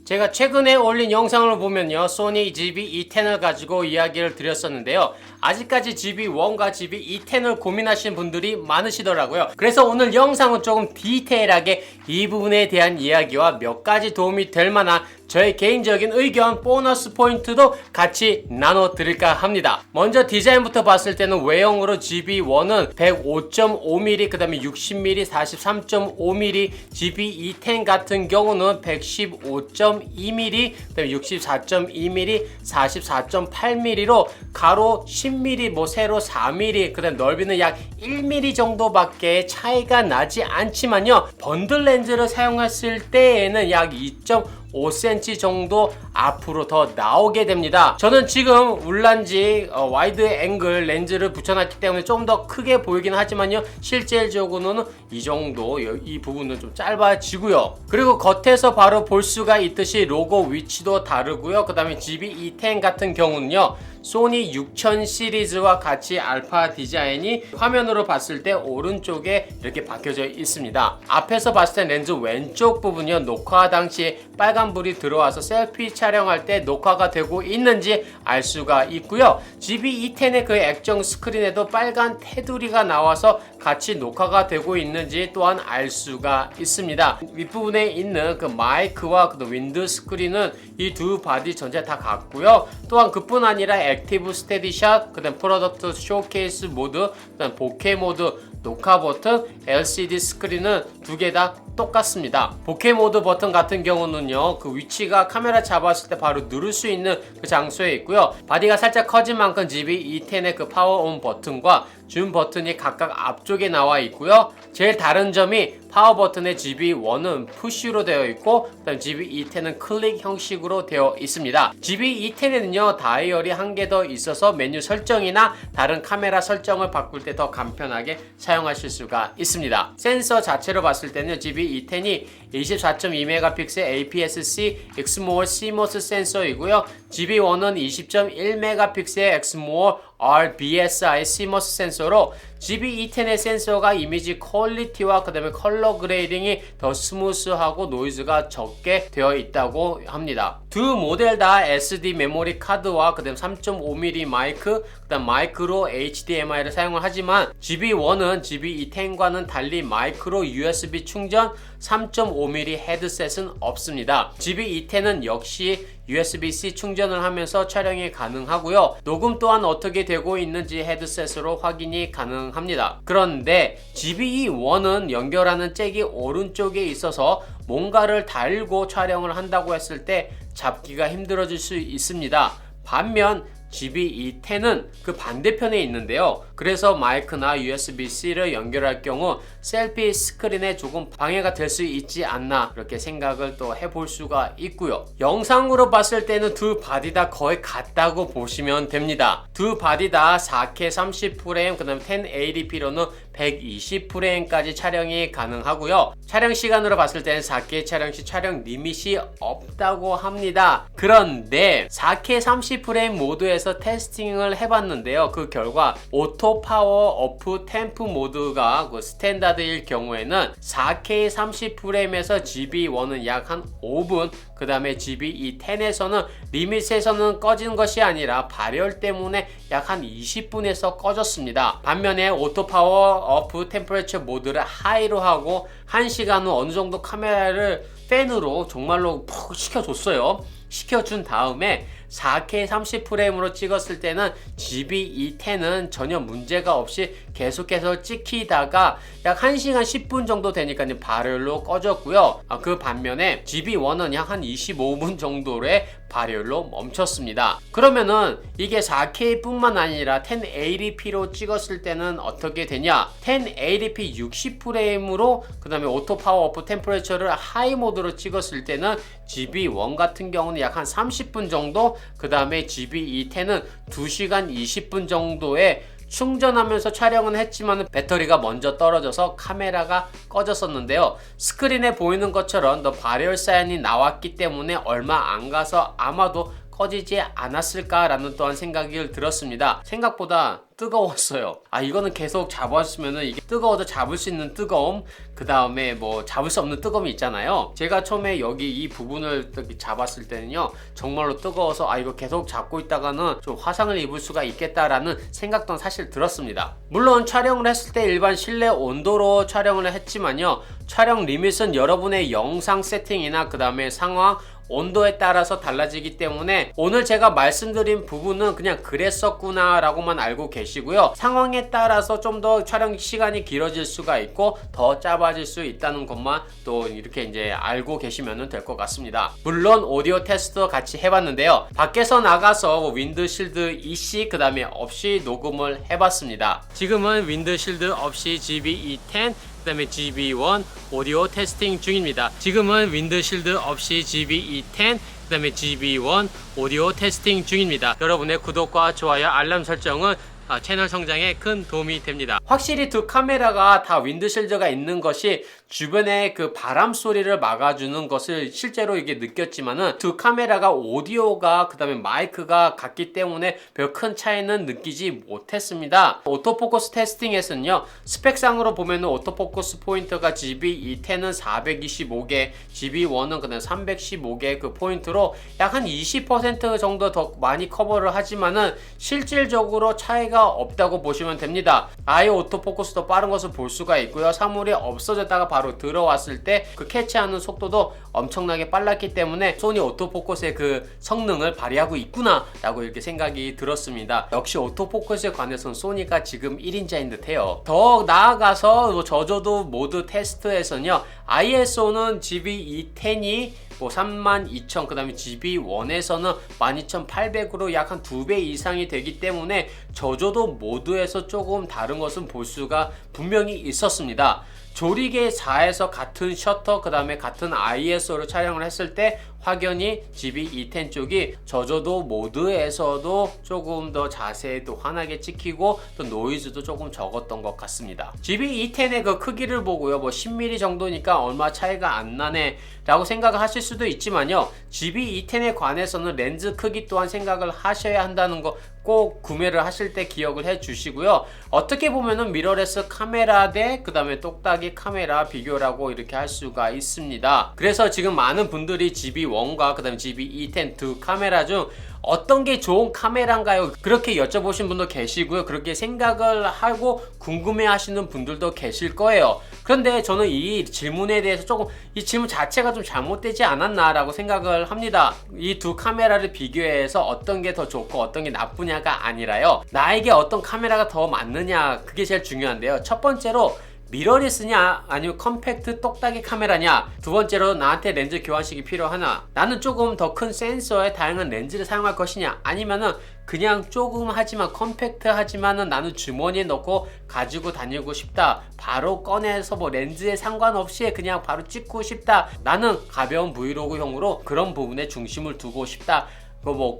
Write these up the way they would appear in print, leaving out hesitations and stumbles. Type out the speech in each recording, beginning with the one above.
제가 최근에 올린 영상을 보면요, 소니 GB-E10을 가지고 이야기를 드렸었는데요, 아직까지 GB1과 GB-E10을 고민하시는 분들이 많으시더라고요. 그래서 오늘 영상은 조금 디테일하게 이 부분에 대한 이야기와 몇 가지 도움이 될 만한 저의 개인적인 의견, 보너스 포인트도 같이 나눠드릴까 합니다. 먼저 디자인부터 봤을 때는 외형으로 GB1은 105.5mm, 그 다음에 60mm, 43.5mm, GB-E10 같은 경우는 115.2mm, 그 다음에 64.2mm, 44.8mm로 가로 10mm, 뭐 세로 4mm, 그 다음 넓이는 약 1mm 정도밖에 차이가 나지 않지만요, 번들 렌즈를 사용했을 때에는 약 2.5cm 정도 앞으로 더 나오게 됩니다. 저는 지금 울란지 와이드 앵글 렌즈를 붙여놨기 때문에 좀 더 크게 보이긴 하지만요, 실질적으로는 이 정도, 이 부분은 좀 짧아지고요. 그리고 겉에서 바로 볼 수가 있듯이 로고 위치도 다르고요. 그 다음에 GB-E10 같은 경우는요, 소니 6000 시리즈와 같이 알파 디자인이 화면으로 봤을 때 오른쪽에 이렇게 박혀져 있습니다. 앞에서 봤을 때 렌즈 왼쪽 부분이요, 녹화 당시에 빨간불이 들어와서 셀피 촬영할 때 녹화가 되고 있는지 알 수가 있고요. GB-E10의 그 액정 스크린에도 빨간 테두리가 나와서 같이 녹화가 되고 있는지 또한 알 수가 있습니다. 윗부분에 있는 그 마이크와 그 윈드 스크린은 이 두 바디 전체 다 같고요. 또한 그뿐 아니라 액티브 스테디샷, 그 다음 프로덕트 쇼케이스 모드, 그 다음 보케 모드, 녹화 버튼, LCD 스크린은 두 개 다 똑같습니다. 보케 모드 버튼 같은 경우는요, 그 위치가 카메라 잡았을 때 바로 누를 수 있는 그 장소에 있고요. 바디가 살짝 커진 만큼 GB-E10의 그 파워 온 버튼과 줌 버튼이 각각 앞쪽에 나와 있고요. 제일 다른 점이 파워 버튼의 GB1은 푸쉬로 되어 있고, 그다음 GB-E10은 클릭 형식으로 되어 있습니다. GB-E10에는요, 다이얼이 한 개 더 있어서 메뉴 설정이나 다른 카메라 설정을 바꿀 때 더 간편하게 사용하실 수가 있습니다. 센서 자체로 봤을 때는 GB-E10이 24.2MP APS-C exmor CMOS 센서이고요. GB1은 20.1MP exmor RBSI CMOS 센서로 GB-E10의 센서가 이미지 퀄리티와 그 다음에 컬러 그레이딩이 더 스무스하고 노이즈가 적게 되어 있다고 합니다. 두 모델 다 SD 메모리 카드와 그 다음 3.5mm 마이크, 그 다음 마이크로 HDMI를 사용을 하지만 GB1은 GB-E10과는 달리 마이크로 USB 충전, 3.5mm 헤드셋은 없습니다. GB-E10은 역시 USB-C 충전을 하면서 촬영이 가능하고요. 녹음 또한 어떻게 되고 있는지 헤드셋으로 확인이 가능합니다. 그런데 GB-E1은 연결하는 잭이 오른쪽에 있어서 뭔가를 달고 촬영을 한다고 했을 때 잡기가 힘들어질 수 있습니다. 반면 GB-E10은 그 반대편에 있는데요. 그래서 마이크나 USB-C를 연결할 경우 셀피 스크린에 조금 방해가 될 수 있지 않나, 그렇게 생각을 또 해볼 수가 있고요. 영상으로 봤을 때는 두 바디 다 거의 같다고 보시면 됩니다. 두 바디 다 4K 30프레임, 그 다음에 1080p로는 120프레임까지 촬영이 가능하고요. 촬영 시간으로 봤을 때는 4K 촬영 시 촬영 리밋이 없다고 합니다. 그런데 4K 30프레임 모드에서 테스팅을 해봤는데요. 그 결과 오토 파워 오프 템프 모드가 그 스탠다드일 경우에는 4K 30프레임에서 GB1은 약 한 5분, 그 다음에 GB-E10에서는 리밋에서는 꺼진 것이 아니라 발열 때문에 약 한 20분에서 꺼졌습니다. 반면에 오토 파워 오프 템퍼레처 모드를 하이로 하고 1시간 후 어느 정도 카메라를 팬으로 정말로 푹 식혀줬어요. 식혀준 다음에 4K 30프레임으로 찍었을 때는 GB-E10은 전혀 문제가 없이 계속해서 찍히다가 약 1시간 10분 정도 되니까 발열로 꺼졌고요. 그 반면에 GB1은 약 한 25분 정도의 발열로 멈췄습니다. 그러면은 이게 4K 뿐만 아니라 1080p로 찍었을 때는 어떻게 되냐? 1080p 60프레임으로 그 다음에 오토 파워 오프 템퍼레처를 하이 모드로 찍었을 때는 GB1 같은 경우는 약 한 30분 정도, 그 다음에 GB-E10은 2시간 20분 정도의 충전하면서 촬영은 했지만 배터리가 먼저 떨어져서 카메라가 꺼졌었는데요. 스크린에 보이는 것처럼 더 발열 사인이 나왔기 때문에 얼마 안 가서 아마도 꺼지지 않았을까라는 또한 생각이 들었습니다. 생각보다 뜨거웠어요. 이거는 계속 잡았으면은 이게 뜨거워도 잡을 수 있는 뜨거움, 그 다음에 뭐 잡을 수 없는 뜨거움이 있잖아요. 제가 처음에 여기 이 부분을 잡았을 때는요, 정말로 뜨거워서 이거 계속 잡고 있다가는 좀 화상을 입을 수가 있겠다라는 생각도 사실 들었습니다. 물론 촬영을 했을 때 일반 실내 온도로 촬영을 했지만요, 촬영 리밋은 여러분의 영상 세팅이나 그 다음에 상황, 온도에 따라서 달라지기 때문에 오늘 제가 말씀드린 부분은 그냥 그랬었구나 라고만 알고 계시고요, 상황에 따라서 좀 더 촬영 시간이 길어질 수가 있고 더 짧아질 수 있다는 것만 또 이렇게 이제 알고 계시면 될 것 같습니다. 물론 오디오 테스트도 같이 해봤는데요, 밖에서 나가서 윈드실드 EC 그 다음에 없이 녹음을 해봤습니다. 지금은 윈드실드 없이 GB-E10 그 다음에 GB1 오디오 테스팅 중입니다. 지금은 윈드실드 없이 GB-E10 그 다음에 GB1 오디오 테스팅 중입니다. 여러분의 구독과 좋아요, 알람 설정은 채널 성장에 큰 도움이 됩니다. 확실히 두 카메라가 다 윈드실드가 있는 것이 주변의 그 바람 소리를 막아주는 것을 실제로 이게 느꼈지만은 두 카메라가 오디오가 그 다음에 마이크가 같기 때문에 별 큰 차이는 느끼지 못했습니다. 오토포커스 테스팅에서는요, 스펙상으로 보면은 오토포커스 포인트가 GB-E10은 425개, GB1은 그다음 315개 그 포인트로 약 한 20% 정도 더 많이 커버를 하지만은 실질적으로 차이가 없다고 보시면 됩니다. 아예 오토포커스도 빠른 것을 볼 수가 있고요, 사물이 없어졌다가 바로 들어왔을 때 그 캐치하는 속도도 엄청나게 빨랐기 때문에 소니 오토포커스의 그 성능을 발휘하고 있구나 라고 이렇게 생각이 들었습니다. 역시 오토포커스에 관해서는 소니가 지금 1인자인 듯해요. 더 나아가서 저조도 모드 테스트에서는요, ISO는 GB-E10이 32,000, 그 다음에 GB1에서는 12,800으로 약 한 2배 이상이 되기 때문에 저조도 모드에서 조금 다른 것은 볼 수가 분명히 있었습니다. 조리개 4에서 같은 셔터 그 다음에 같은 ISO로 촬영을 했을 때 확연히 GB-E10 쪽이 저조도 모드에서도 조금 더 자세도 환하게 찍히고 또 노이즈도 조금 적었던 것 같습니다. GB-E10의 그 크기를 보고요, 10mm 정도니까 얼마 차이가 안 나네 라고 생각을 하실 수도 있지만요, GB-E10에 관해서는 렌즈 크기 또한 생각을 하셔야 한다는 거 꼭 구매를 하실 때 기억을 해 주시고요. 어떻게 보면은 미러레스 카메라 대 그 다음에 똑딱이 카메라 비교라고 이렇게 할 수가 있습니다. 그래서 지금 많은 분들이 GB1과 그 다음에 GB-E10 두 카메라 중 어떤 게 좋은 카메라인가요? 그렇게 여쭤보신 분도 계시고요, 그렇게 생각을 하고 궁금해 하시는 분들도 계실 거예요. 그런데 저는 이 질문에 대해서 조금 이 질문 자체가 좀 잘못되지 않았나 라고 생각을 합니다. 이 두 카메라를 비교해서 어떤 게 더 좋고 어떤 게 나쁘냐가 아니라요, 나에게 어떤 카메라가 더 맞느냐, 그게 제일 중요한데요. 첫 번째로 미러리스냐 아니면 컴팩트 똑딱이 카메라냐, 두 번째로 나한테 렌즈 교환식이 필요하나, 나는 조금 더 큰 센서에 다양한 렌즈를 사용할 것이냐, 아니면은 그냥 조금 하지만 컴팩트 하지만은 나는 주머니에 넣고 가지고 다니고 싶다, 바로 꺼내서 렌즈에 상관없이 그냥 바로 찍고 싶다, 나는 가벼운 브이로그용으로 그런 부분에 중심을 두고 싶다,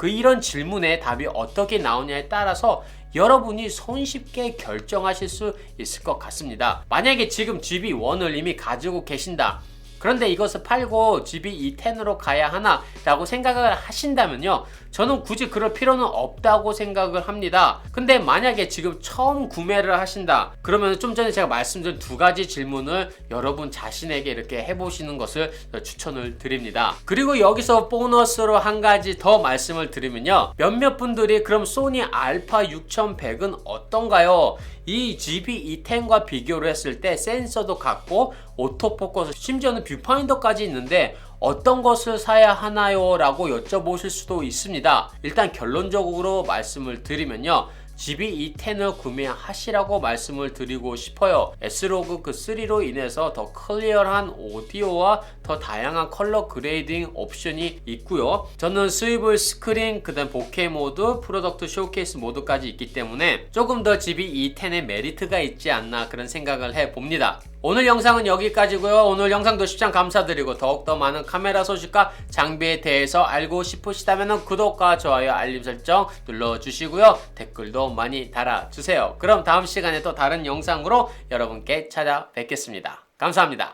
이런 질문에 답이 어떻게 나오냐에 따라서 여러분이 손쉽게 결정하실 수 있을 것 같습니다. 만약에 지금 GB1을 이미 가지고 계신다, 그런데 이것을 팔고 GB-E10으로 가야 하나 라고 생각을 하신다면요, 저는 굳이 그럴 필요는 없다고 생각을 합니다. 근데 만약에 지금 처음 구매를 하신다, 그러면 좀 전에 제가 말씀드린 두 가지 질문을 여러분 자신에게 이렇게 해보시는 것을 추천을 드립니다. 그리고 여기서 보너스로 한 가지 더 말씀을 드리면요, 몇몇 분들이 그럼 소니 알파 6100은 어떤가요? 이 GB-E10과 비교를 했을 때 센서도 같고 오토포커스, 심지어는 뷰파인더까지 있는데 어떤 것을 사야 하나요? 라고 여쭤보실 수도 있습니다. 일단 결론적으로 말씀을 드리면요, GB-E10을 구매하시라고 말씀을 드리고 싶어요. S로그 그 3로 인해서 더 클리어한 오디오와 더 다양한 컬러 그레이딩 옵션이 있고요. 저는 스위블 스크린, 그 다음 보케 모드, 프로덕트 쇼케이스 모드까지 있기 때문에 조금 더 GB-E10의 메리트가 있지 않나 그런 생각을 해봅니다. 오늘 영상은 여기까지고요. 오늘 영상도 시청 감사드리고 더욱더 많은 카메라 소식과 장비에 대해서 알고 싶으시다면 구독과 좋아요, 알림 설정 눌러주시고요. 댓글도 많이 달아주세요. 그럼 다음 시간에 또 다른 영상으로 여러분께 찾아뵙겠습니다. 감사합니다.